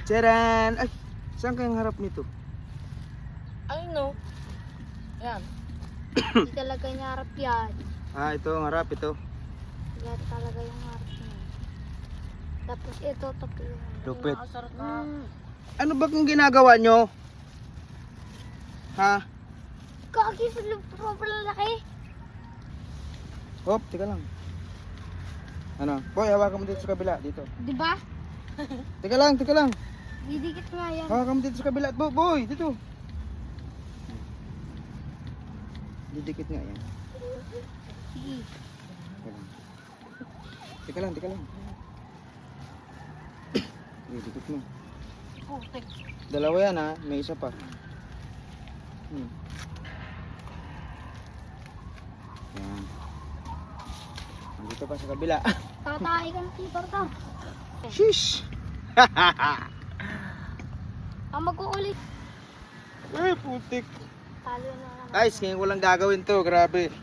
Charan! Ay, saan kayong harap nito? Ay no. Yan. Hindi talaga niya harap yan. Ah, ito ang harap, ito. Yan talaga yung harap niya. Tapos ito, tapos yung... Lupit. Nakasarap na. Ano ba kung ginagawa nyo? Ha? Kaki sa sobrang laki. Hop, teka lang. Ano? Boy, hawakan mo dito sa kabila, dito. Di ba? Teka lang, teka lang. Didikit nga yan. Hawakan mo dito sa kabila. Boy, dito. Didikit nga yan. Sige. Teka lang. Teka lang. Didikit mo. Putik. Dalawa yan ha, may isa pa. Yan. Dito pa sa kabila. Tatay ka ng tibor ka. Shish! Ang mag-uulit. Ay, putik. Talo na lang. Guys, ngayon ko lang gagawin to, grabe.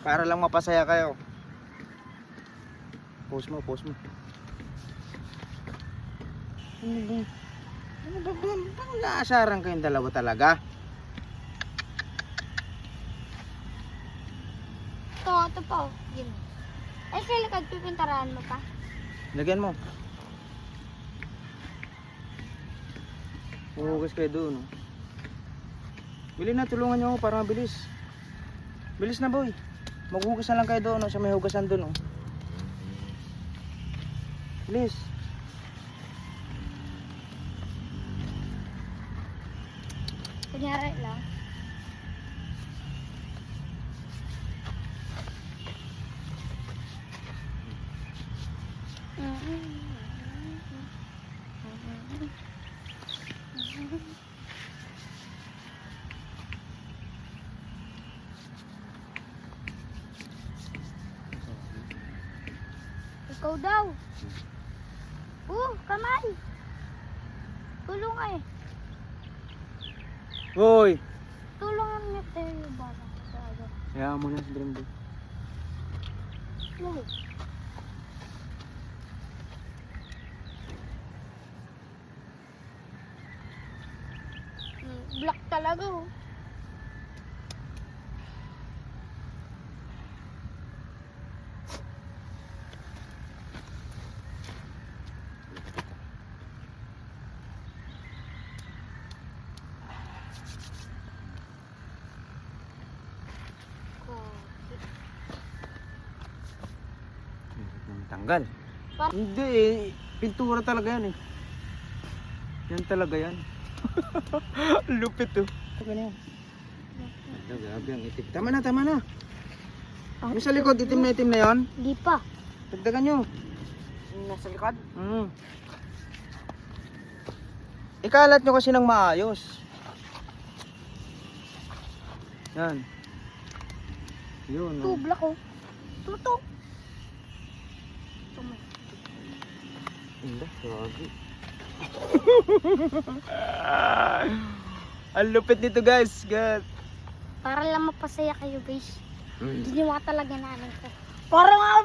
Para lang mapasaya kayo. Post mo. Ano ba? Parang naasaran kayong dalawa talaga. Ito pa. Yun. Ay, sa likod, pipintarahan mo pa. Lagyan mo. Huhugas kayo doon. Oh. Bili na, tulungan nyo ako para mabilis. Bilis na boy. Maghugas na lang kayo doon, oh, sa may hugasan doon. Oh. Bilis. Kunyari lang. Ikaw daw. Kamay. Tulong eh. Boy. Tulungan niyo tayo bala. Kaya mo na si Brembo. Black talaga oh. Tanggal. Hindi eh. Pintura talaga yan eh. Yan talaga yan. Lupit oh. Ito ganyan. Grabe ang itim. Tama na. Yung sa likod, itim na yan. Di pa. Dagdagan nyo. Nasa likod? Ikalat nyo kasi ng maayos. Yan. Yun. Oh. Black oh. Tutok. Hindi, grabe. Ang lupit nito guys. God. Para lang mapasaya kayo guys. Mm. Ginawa talaga namin to. Para nga